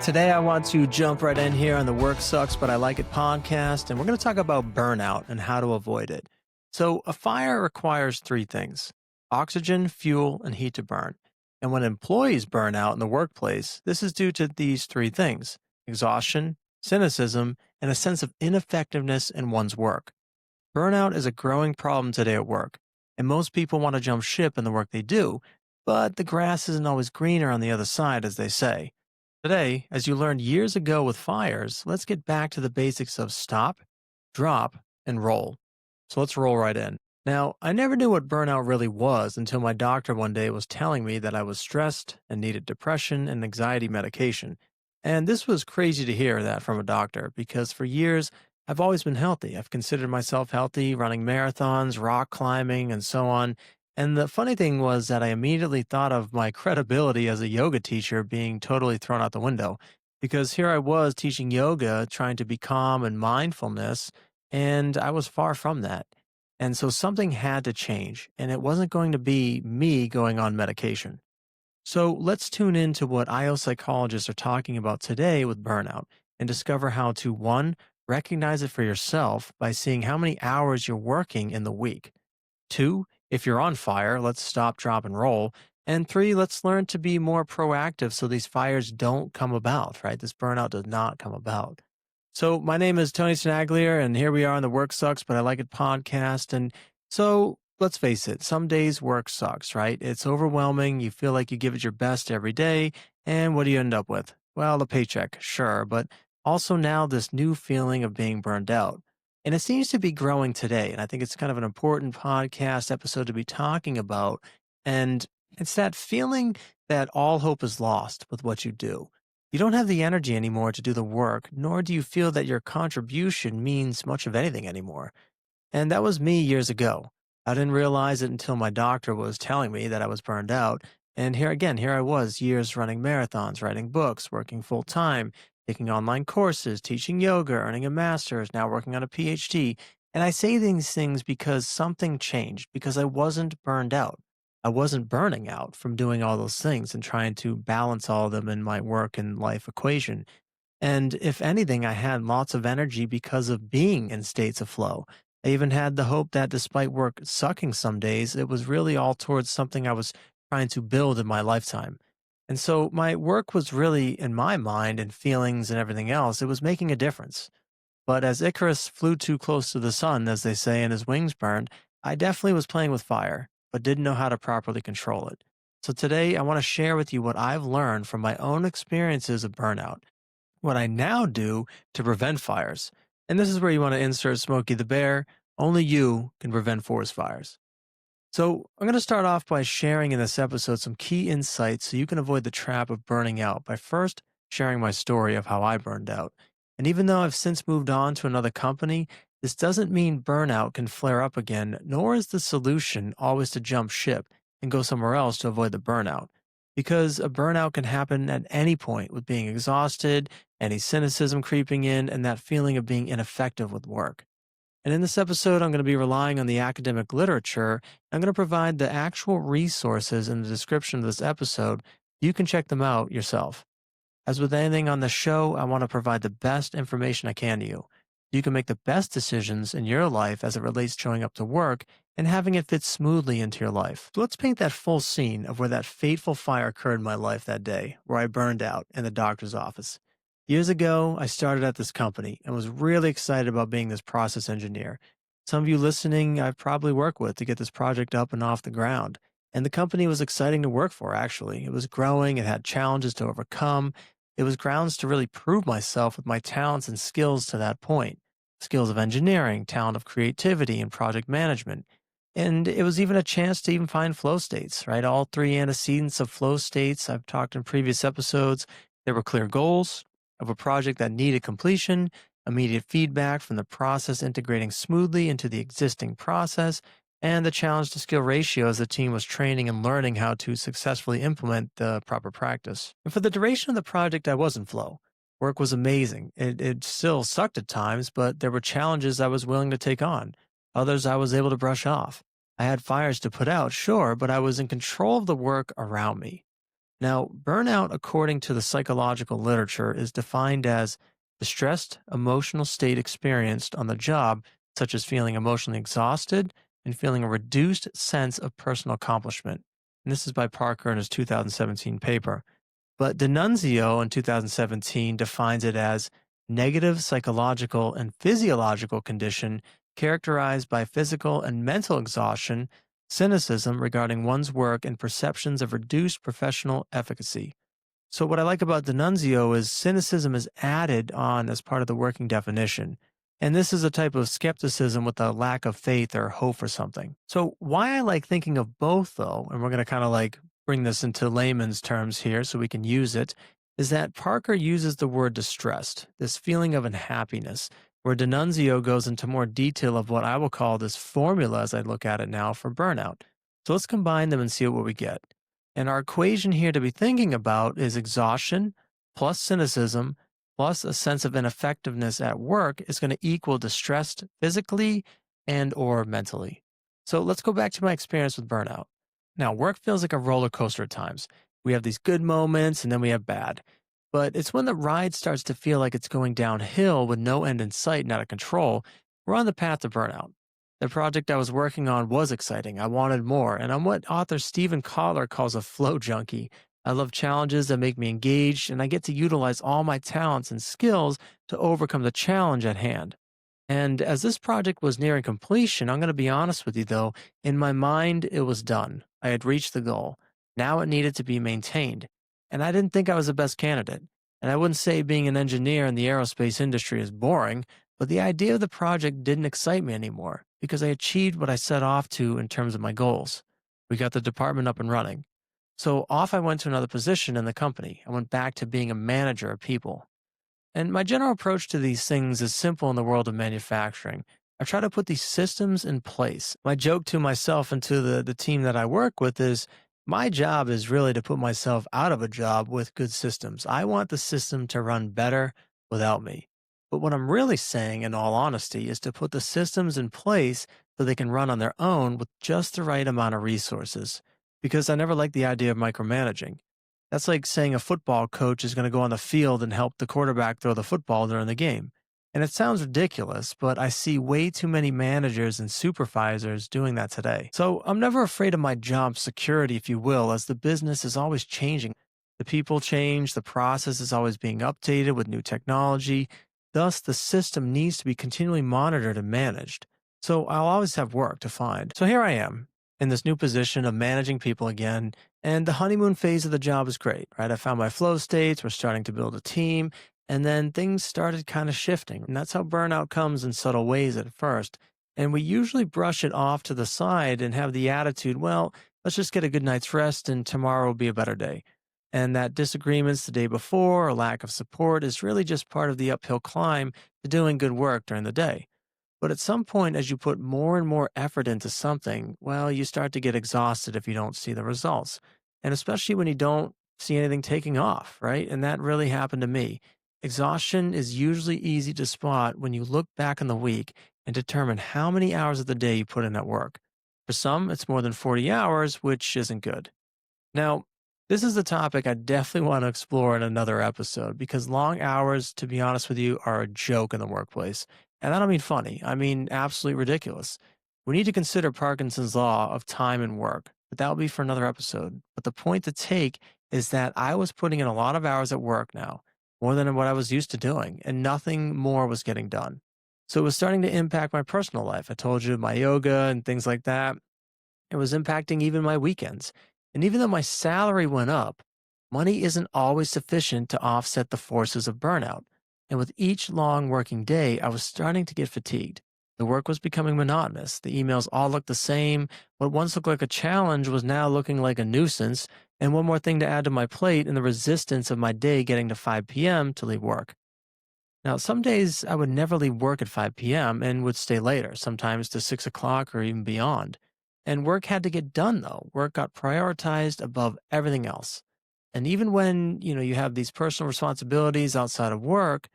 Today, I want to jump right in here on the Work Sucks, But I Like It podcast, and we're going to talk about burnout and how to avoid it. So, a fire requires three things: oxygen, fuel, and heat to burn. And when employees burn out in the workplace, this is due to these three things: exhaustion, cynicism, and a sense of ineffectiveness in one's work. Burnout is a growing problem today at work, and most people want to jump ship in the work they do, but the grass isn't always greener on the other side, as they say. Today, as you learned years ago with fires, let's get back to the basics of stop, drop, and roll. So let's roll right in. Now, I never knew what burnout really was until my doctor one day was telling me that I was stressed and needed depression and anxiety medication. And this was crazy to hear that from a doctor because for years I've always been healthy. I've considered myself healthy, running marathons, rock climbing, and so on. And the funny thing was that I immediately thought of my credibility as a yoga teacher being totally thrown out the window because here I was teaching yoga, trying to be calm and mindfulness, and I was far from that. And so something had to change, and it wasn't going to be me going on medication. So let's tune into what IO psychologists are talking about today with burnout and discover how to one, recognize it for yourself by seeing how many hours you're working in the week. Two, if you're on fire, let's stop, drop, and roll. And three, let's learn to be more proactive so these fires don't come about, right? This burnout does not come about. So, my name is Tony Tenaglier, and here we are on the Work Sucks, But I Like It podcast. And so, let's face it, some days work sucks, right? It's overwhelming. You feel like you give it your best every day. And what do you end up with? Well, a paycheck, sure, but also now this new feeling of being burned out. And it seems to be growing today. And I think it's kind of an important podcast episode to be talking about. And it's that feeling that all hope is lost with what you do. You don't have the energy anymore to do the work, nor do you feel that your contribution means much of anything anymore. And that was me years ago. I didn't realize it until my doctor was telling me that I was burned out. And here again, here I was, years running marathons, writing books, working full time, taking online courses, teaching yoga, earning a master's, now working on a PhD. And I say these things because something changed, because I wasn't burned out. I wasn't burning out from doing all those things and trying to balance all of them in my work and life equation. And if anything, I had lots of energy because of being in states of flow. I even had the hope that despite work sucking some days, it was really all towards something I was trying to build in my lifetime. And so my work was really, in my mind and feelings and everything else, it was making a difference. But as Icarus flew too close to the sun, as they say, and his wings burned, I definitely was playing with fire, but didn't know how to properly control it. So today, I want to share with you what I've learned from my own experiences of burnout, what I now do to prevent fires. And this is where you want to insert Smokey the Bear. Only you can prevent forest fires. So, I'm going to start off by sharing in this episode some key insights so you can avoid the trap of burning out by first sharing my story of how I burned out. And even though I've since moved on to another company, this doesn't mean burnout can flare up again, nor is the solution always to jump ship and go somewhere else to avoid the burnout. Because a burnout can happen at any point with being exhausted, any cynicism creeping in, and that feeling of being ineffective with work. And in this episode, I'm going to be relying on the academic literature. I'm going to provide the actual resources in the description of this episode. You can check them out yourself. As with anything on the show, I want to provide the best information I can to you. You can make the best decisions in your life as it relates to showing up to work and having it fit smoothly into your life. So let's paint that full scene of where that fateful fire occurred in my life that day, where I burned out in the doctor's office. Years ago, I started at this company and was really excited about being this process engineer. Some of you listening, I've probably worked with to get this project up and off the ground. And the company was exciting to work for, actually. It was growing, it had challenges to overcome. It was grounds to really prove myself with my talents and skills to that point. Skills of engineering, talent of creativity, and project management. And it was even a chance to even find flow states, right? All three antecedents of flow states I've talked in previous episodes. There were clear goals of a project that needed completion, immediate feedback from the process integrating smoothly into the existing process, and the challenge to skill ratio as the team was training and learning how to successfully implement the proper practice. And for the duration of the project, I was in flow. Work was amazing. It still sucked at times, but there were challenges I was willing to take on. Others I was able to brush off. I had fires to put out, sure, but I was in control of the work around me. Now, burnout, according to the psychological literature, is defined as the stressed emotional state experienced on the job, such as feeling emotionally exhausted and feeling a reduced sense of personal accomplishment. And this is by Parker in his 2017 paper. But D'Annunzio in 2017 defines it as negative psychological and physiological condition characterized by physical and mental exhaustion, cynicism regarding one's work, and perceptions of reduced professional efficacy. So, what I like about D'Annunzio is cynicism is added on as part of the working definition. And this is a type of skepticism with a lack of faith or hope for something. So, why I like thinking of both, though, and we're going to kind of like bring this into layman's terms here so we can use it, is that Parker uses the word distressed, this feeling of unhappiness, where D'Annunzio goes into more detail of what I will call this formula as I look at it now for burnout. So, let's combine them and see what we get. And our equation here to be thinking about is exhaustion plus cynicism plus a sense of ineffectiveness at work is going to equal distressed physically and or mentally. So let's go back to my experience with burnout. Now, work feels like a roller coaster at times. We have these good moments and then we have bad. But it's when the ride starts to feel like it's going downhill with no end in sight and out of control, we're on the path to burnout. The project I was working on was exciting. I wanted more, and I'm what author Stephen Kotler calls a flow junkie. I love challenges that make me engaged, and I get to utilize all my talents and skills to overcome the challenge at hand. And as this project was nearing completion, I'm going to be honest with you though, in my mind, it was done. I had reached the goal. Now it needed to be maintained. And I didn't think I was the best candidate. And I wouldn't say being an engineer in the aerospace industry is boring, but the idea of the project didn't excite me anymore because I achieved what I set off to in terms of my goals. We got the department up and running. So off I went to another position in the company. I went back to being a manager of people. And my general approach to these things is simple in the world of manufacturing. I try to put these systems in place. My joke to myself and to the team that I work with is my job is really to put myself out of a job with good systems. I want the system to run better without me. But what I'm really saying, in all honesty, is to put the systems in place so they can run on their own with just the right amount of resources. Because I never liked the idea of micromanaging. That's like saying a football coach is going to go on the field and help the quarterback throw the football during the game. And it sounds ridiculous, but I see way too many managers and supervisors doing that today. So I'm never afraid of my job security, if you will, as the business is always changing. The people change, the process is always being updated with new technology. Thus, the system needs to be continually monitored and managed. So I'll always have work to find. So here I am in this new position of managing people again. And the honeymoon phase of the job is great, right? I found my flow states, we're starting to build a team, and then things started kind of shifting. And that's how burnout comes in subtle ways at first. And we usually brush it off to the side and have the attitude, well, let's just get a good night's rest and tomorrow will be a better day. And that disagreements the day before or lack of support is really just part of the uphill climb to doing good work during the day. But at some point, as you put more and more effort into something, well, you start to get exhausted if you don't see the results. And especially when you don't see anything taking off, right? And that really happened to me. Exhaustion is usually easy to spot when you look back on the week and determine how many hours of the day you put in at work. For some, it's more than 40 hours, which isn't good. Now, this is a topic I definitely want to explore in another episode because long hours, to be honest with you, are a joke in the workplace. And I don't mean funny, I mean absolutely ridiculous. We need to consider Parkinson's law of time and work, but that will be for another episode. But the point to take is that I was putting in a lot of hours at work now, more than what I was used to doing, and nothing more was getting done. So it was starting to impact my personal life. I told you my yoga and things like that. It was impacting even my weekends. And even though my salary went up, money isn't always sufficient to offset the forces of burnout. And with each long working day, I was starting to get fatigued. The work was becoming monotonous. The emails all looked the same. What once looked like a challenge was now looking like a nuisance. And one more thing to add to my plate and the resistance of my day getting to 5 p.m. to leave work. Now, some days I would never leave work at 5 p.m. and would stay later, sometimes to 6 o'clock or even beyond. And work had to get done, though. Work got prioritized above everything else. And even when, you have these personal responsibilities outside of work,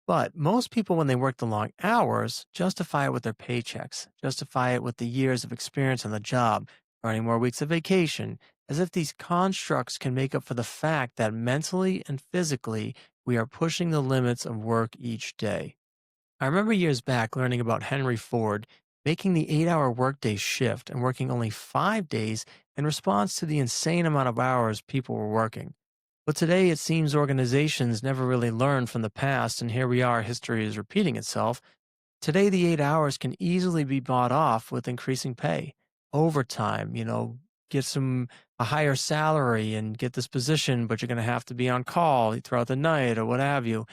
but most people, when they work the long hours, justify it with their paychecks, justify it with the years of experience on the job, earning more weeks of vacation, as if these constructs can make up for the fact that mentally and physically we are pushing the limits of work each day. I remember years back learning about Henry Ford making the 8-hour workday shift and working only 5 days in response to the insane amount of hours people were working. But today it seems organizations never really learned from the past, and here we are, history is repeating itself. Today, the 8 hours can easily be bought off with increasing pay, overtime, get a higher salary and get this position, but you're going to have to be on call throughout the night or what have you.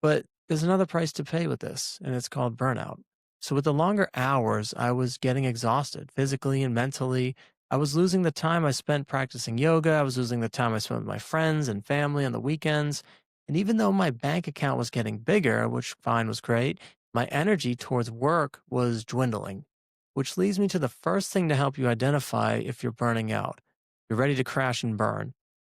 But there's another price to pay with this, and it's called burnout. So, with the longer hours, I was getting exhausted physically and mentally. I was losing the time I spent practicing yoga. I was losing the time I spent with my friends and family on the weekends. And even though my bank account was getting bigger, which fine was great, my energy towards work was dwindling. Which leads me to the first thing to help you identify if you're burning out. You're ready to crash and burn.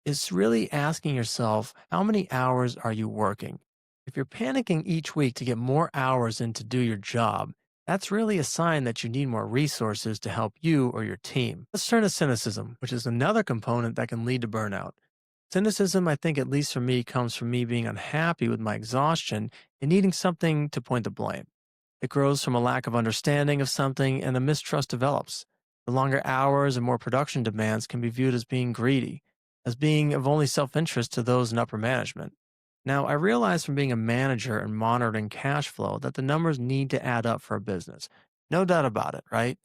It's really asking yourself, how many hours are you working? If you're panicking each week to get more hours in to do your job, that's really a sign that you need more resources to help you or your team. Let's turn to cynicism, which is another component that can lead to burnout. Cynicism, I think, at least for me, comes from me being unhappy with my exhaustion and needing something to point the blame. It grows from a lack of understanding of something and a mistrust develops. The longer hours and more production demands can be viewed as being greedy, as being of only self interest to those in upper management. Now, I realize from being a manager and monitoring cash flow that the numbers need to add up for a business. No doubt about it, right?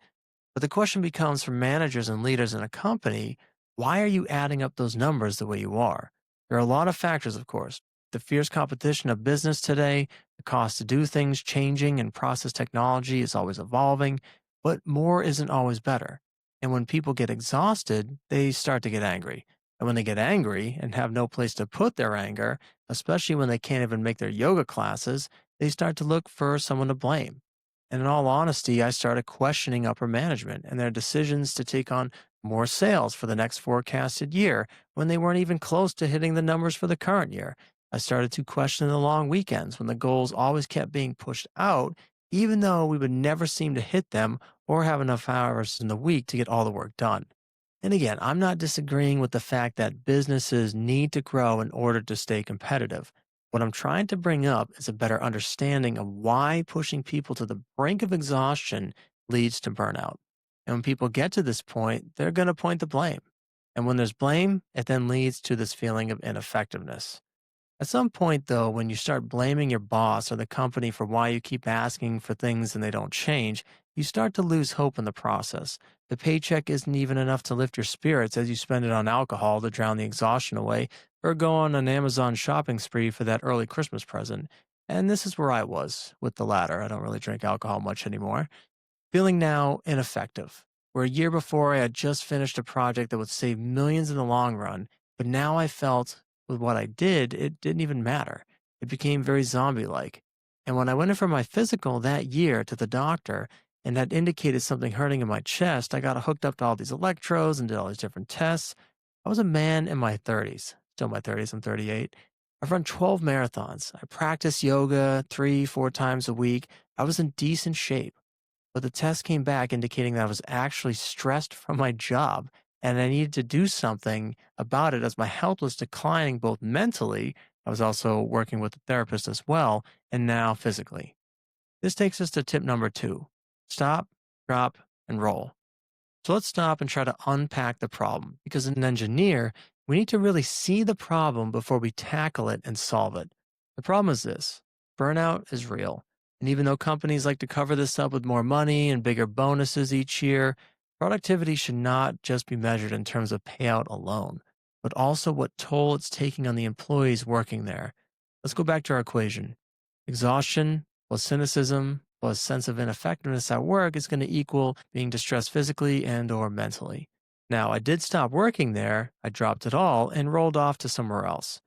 But the question becomes for managers and leaders in a company, why are you adding up those numbers the way you are? There are a lot of factors, of course. The fierce competition of business today, the cost to do things changing, and process technology is always evolving, but more isn't always better. And when people get exhausted, they start to get angry. And when they get angry and have no place to put their anger, especially when they can't even make their yoga classes, they start to look for someone to blame. And in all honesty, I started questioning upper management and their decisions to take on more sales for the next forecasted year when they weren't even close to hitting the numbers for the current year. I started to question the long weekends when the goals always kept being pushed out, even though we would never seem to hit them or have enough hours in the week to get all the work done. And again, I'm not disagreeing with the fact that businesses need to grow in order to stay competitive. What I'm trying to bring up is a better understanding of why pushing people to the brink of exhaustion leads to burnout. And when people get to this point, they're going to point the blame. And when there's blame, it then leads to this feeling of ineffectiveness. At some point, though, when you start blaming your boss or the company for why you keep asking for things and they don't change, you start to lose hope in the process. The paycheck isn't even enough to lift your spirits as you spend it on alcohol to drown the exhaustion away or go on an Amazon shopping spree for that early Christmas present. And this is where I was with the latter. I don't really drink alcohol much anymore. Feeling now ineffective. Where a year before I had just finished a project that would save millions in the long run, but now I felt with what I did, it didn't even matter. It became very zombie like. And when I went in for my physical that year to the doctor and that indicated something hurting in my chest, I got hooked up to all these electrodes and did all these different tests. I was a man in my 30s, still my 30s, I'm 38. I've run 12 marathons. I practice yoga 3, 4 times a week. I was in decent shape. But the test came back indicating that I was actually stressed from my job and I needed to do something about it as my health was declining both mentally. I was also working with a therapist as well, and now physically. This takes us to tip number two: stop, drop, and roll. So let's stop and try to unpack the problem because, as an engineer, we need to really see the problem before we tackle it and solve it. The problem is this: burnout is real. And even though companies like to cover this up with more money and bigger bonuses each year, productivity should not just be measured in terms of payout alone, but also what toll it's taking on the employees working there. Let's go back to our equation. Exhaustion plus cynicism plus sense of ineffectiveness at work is going to equal being distressed physically and or mentally. Now, I did stop working there, I dropped it all and rolled off to somewhere else.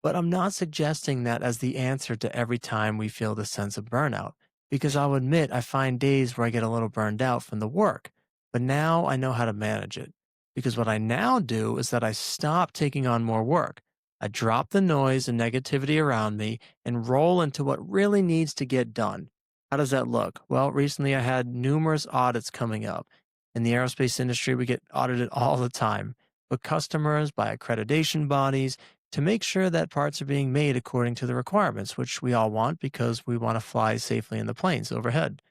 But I'm not suggesting that as the answer to every time we feel the sense of burnout, because I'll admit I find days where I get a little burned out from the work, but now I know how to manage it. Because what I now do is that I stop taking on more work. I drop the noise and negativity around me and roll into what really needs to get done. How does that look? Well, recently I had numerous audits coming up. In the aerospace industry, we get audited all the time. with customers, by accreditation bodies, to make sure that parts are being made according to the requirements, which we all want because we want to fly safely in the planes overhead.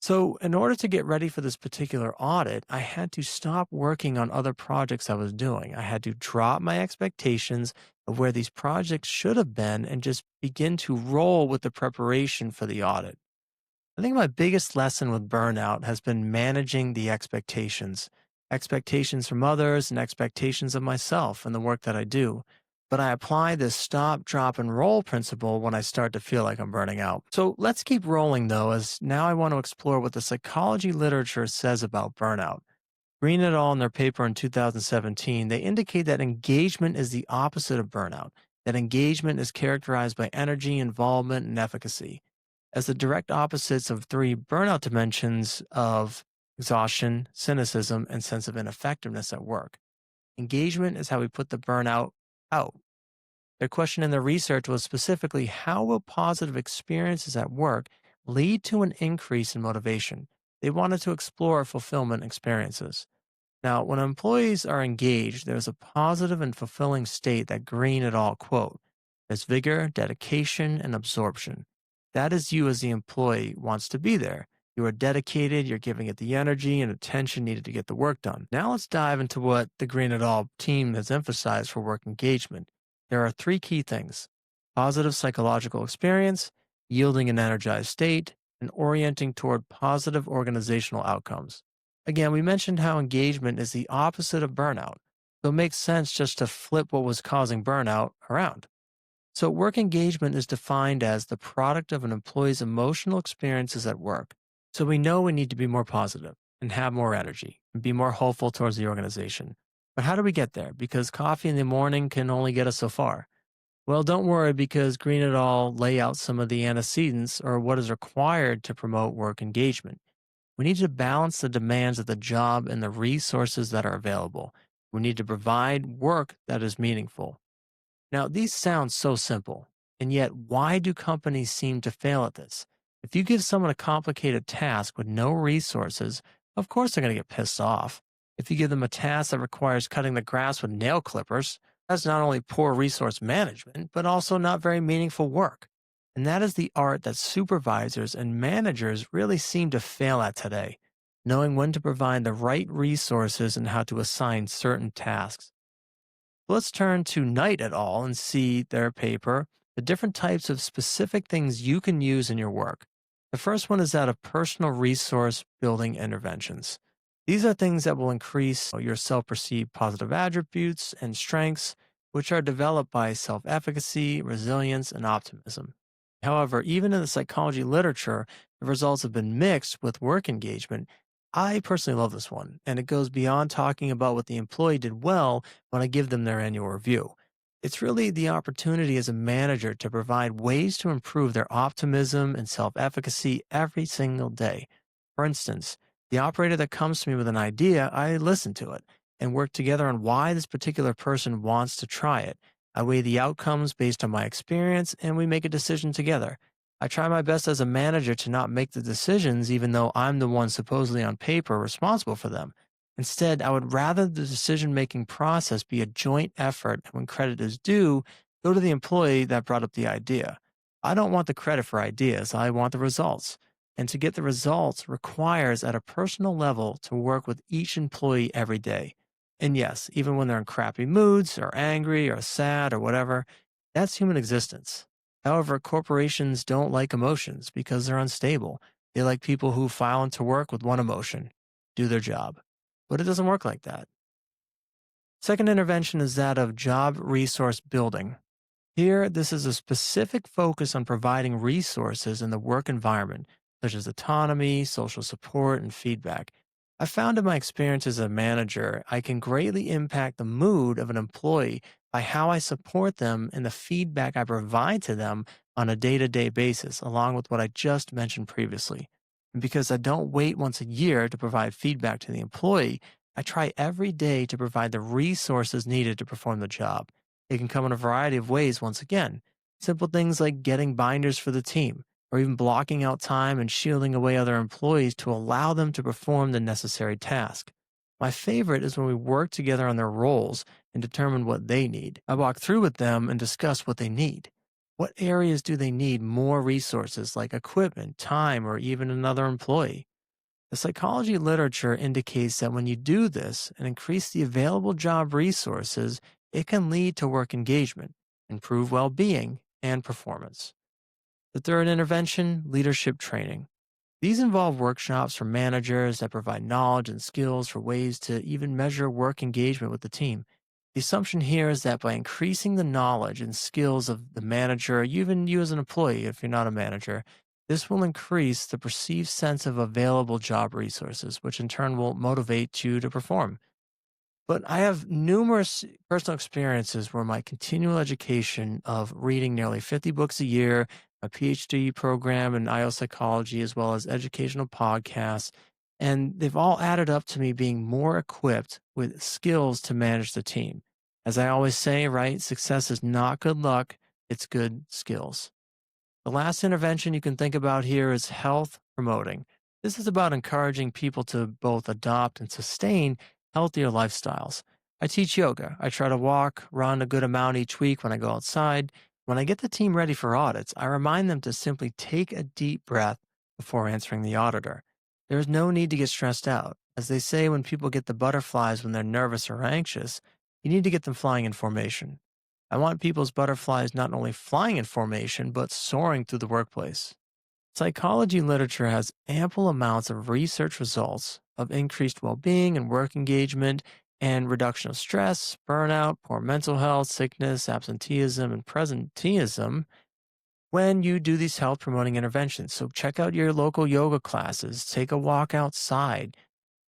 So, in order to get ready for this particular audit, I had to stop working on other projects I was doing. I had to drop my expectations of where these projects should have been and just begin to roll with the preparation for the audit. I think my biggest lesson with burnout has been managing the expectations from others and expectations of myself and the work that I do. But I apply this stop, drop, and roll principle when I start to feel like I'm burning out. So let's keep rolling though, as now I want to explore what the psychology literature says about burnout. Green et al. In their paper in 2017, they indicate that engagement is the opposite of burnout, that engagement is characterized by energy, involvement, and efficacy as the direct opposites of three burnout dimensions of exhaustion, cynicism, and sense of ineffectiveness at work. Engagement is how we put the burnout out. Their question in their research was specifically, how will positive experiences at work lead to an increase in motivation? They wanted to explore fulfillment experiences. Now, when employees are engaged, there's a positive and fulfilling state that Green et al. Quote. There's vigor, dedication, and absorption. That is you as the employee wants to be there. You are dedicated, you're giving it the energy and attention needed to get the work done. Now let's dive into what the Green et al. Team has emphasized for work engagement. There are three key things: positive psychological experience, yielding an energized state, and orienting toward positive organizational outcomes. Again, we mentioned how engagement is the opposite of burnout, so it makes sense just to flip what was causing burnout around. So, work engagement is defined as the product of an employee's emotional experiences at work. So, we know we need to be more positive and have more energy and be more hopeful towards the organization. But how do we get there? Because coffee in the morning can only get us so far. Well, don't worry, because Green et al. Lay out some of the antecedents or what is required to promote work engagement. We need to balance the demands of the job and the resources that are available. We need to provide work that is meaningful. Now, these sound so simple, and yet why do companies seem to fail at this? If you give someone a complicated task with no resources, of course they're going to get pissed off. If you give them a task that requires cutting the grass with nail clippers, that's not only poor resource management, but also not very meaningful work. And that is the art that supervisors and managers really seem to fail at today, knowing when to provide the right resources and how to assign certain tasks. Let's turn to Knight et al. And see their paper, the different types of specific things you can use in your work. The first one is that of personal resource building interventions. These are things that will increase your self perceived positive attributes and strengths, which are developed by self efficacy, resilience, and optimism. However, even in the psychology literature, the results have been mixed with work engagement. I personally love this one, and it goes beyond talking about what the employee did well when I give them their annual review. It's really the opportunity as a manager to provide ways to improve their optimism and self efficacy every single day. For instance, the operator that comes to me with an idea, I listen to it and work together on why this particular person wants to try it. I weigh the outcomes based on my experience and we make a decision together. I try my best as a manager to not make the decisions, even though I'm the one supposedly on paper responsible for them. Instead, I would rather the decision making process be a joint effort, and when credit is due, go to the employee that brought up the idea. I don't want the credit for ideas, I want the results. And to get the results requires at a personal level to work with each employee every day. And yes, even when they're in crappy moods or angry or sad or whatever, that's human existence. However, corporations don't like emotions because they're unstable. They like people who file into work with one emotion, do their job. But it doesn't work like that. Second intervention is that of job resource building. Here, this is a specific focus on providing resources in the work environment, such as autonomy, social support, and feedback. I found in my experience as a manager, I can greatly impact the mood of an employee by how I support them and the feedback I provide to them on a day to day basis, along with what I just mentioned previously. And because I don't wait once a year to provide feedback to the employee, I try every day to provide the resources needed to perform the job. It can come in a variety of ways, once again. Simple things like getting binders for the team, or even blocking out time and shielding away other employees to allow them to perform the necessary task. My favorite is when we work together on their roles and determine what they need. I walk through with them and discuss what they need. What areas do they need more resources like equipment, time, or even another employee? The psychology literature indicates that when you do this and increase the available job resources, it can lead to work engagement, improve well being, and performance. The third intervention, leadership training. These involve workshops for managers that provide knowledge and skills for ways to even measure work engagement with the team. The assumption here is that by increasing the knowledge and skills of the manager, or even you as an employee, if you're not a manager, this will increase the perceived sense of available job resources, which in turn will motivate you to perform. But I have numerous personal experiences where my continual education of reading nearly 50 books a year, a PhD program in IO psychology, as well as educational podcasts, and they've all added up to me being more equipped with skills to manage the team. As I always say, right, success is not good luck, it's good skills. The last intervention you can think about here is health promoting. This is about encouraging people to both adopt and sustain healthier lifestyles. I teach yoga. I try to walk, run a good amount each week when I go outside. When I get the team ready for audits, I remind them to simply take a deep breath before answering the auditor. There is no need to get stressed out. As they say, when people get the butterflies when they're nervous or anxious, you need to get them flying in formation. I want people's butterflies not only flying in formation, but soaring through the workplace. Psychology literature has ample amounts of research results of increased well being and work engagement and reduction of stress, burnout, poor mental health, sickness, absenteeism, and presenteeism when you do these health promoting interventions. So check out your local yoga classes, take a walk outside.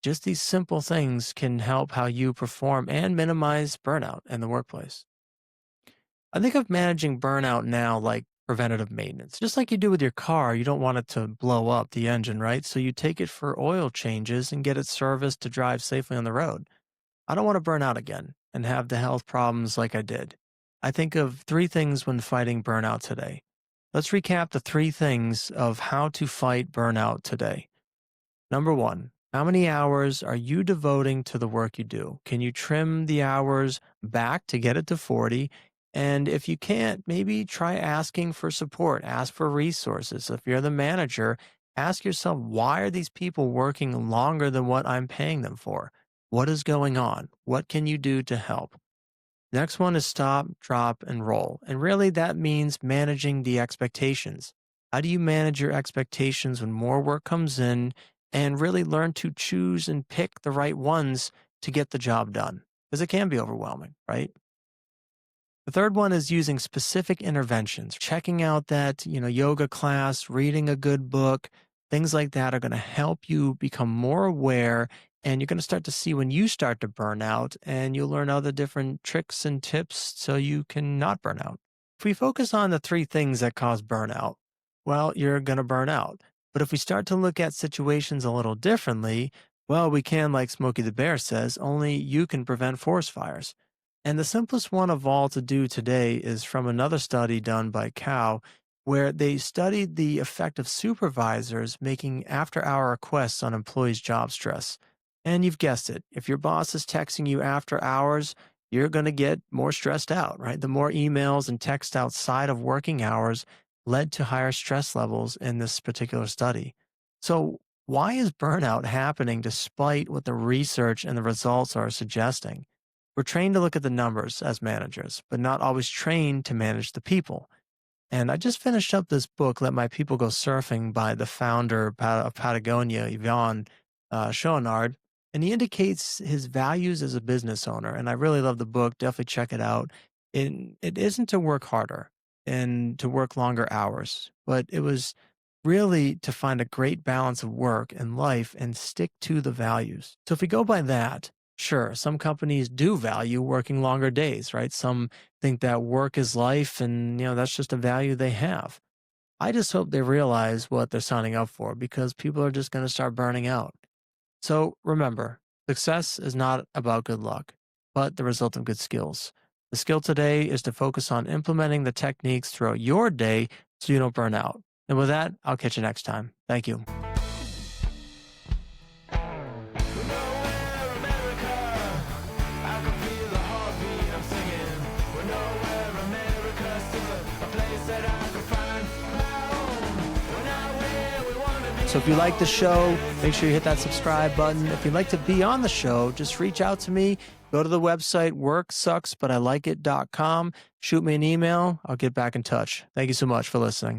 Just these simple things can help how you perform and minimize burnout in the workplace. I think of managing burnout now like preventative maintenance. Just like you do with your car, you don't want it to blow up the engine, right? So you take it for oil changes and get it serviced to drive safely on the road. I don't want to burn out again and have the health problems like I did. I think of three things when fighting burnout today. Let's recap the three things of how to fight burnout today. Number one, how many hours are you devoting to the work you do? Can you trim the hours back to get it to 40? And if you can't, maybe try asking for support, ask for resources. If you're the manager, ask yourself, why are these people working longer than what I'm paying them for? What is going on? What can you do to help? Next one is stop, drop, and roll. And really, that means managing the expectations. How do you manage your expectations when more work comes in and really learn to choose and pick the right ones to get the job done? Because it can be overwhelming, right? The third one is using specific interventions, checking out that, yoga class, reading a good book, things like that are going to help you become more aware and you're going to start to see when you start to burn out and you'll learn other different tricks and tips so you can not burn out. If we focus on the three things that cause burnout, well, you're going to burn out. But if we start to look at situations a little differently, well, we can, like Smokey the Bear says, only you can prevent forest fires. And the simplest one of all to do today is from another study done by Cow, where they studied the effect of supervisors making after hour requests on employees' job stress. And you've guessed it, if your boss is texting you after hours, you're going to get more stressed out, right? The more emails and text outside of working hours led to higher stress levels in this particular study. So, why is burnout happening despite what the research and the results are suggesting? We're trained to look at the numbers as managers, but not always trained to manage the people. And I just finished up this book, Let My People Go Surfing, by the founder of Patagonia, Yvon Chouinard, and he indicates his values as a business owner. And I really love the book. Definitely check it out. It isn't to work harder and to work longer hours, but it was really to find a great balance of work and life and stick to the values. So if we go by that, sure, some companies do value working longer days, right? Some think that work is life and, that's just a value they have. I just hope they realize what they're signing up for because people are just going to start burning out. So remember, success is not about good luck, but the result of good skills. The skill today is to focus on implementing the techniques throughout your day so you don't burn out. And with that, I'll catch you next time. Thank you. So if you like the show, make sure you hit that subscribe button. If you'd like to be on the show, just reach out to me. Go to the website, worksucksbutilikeit.com. Shoot me an email. I'll get back in touch. Thank you so much for listening.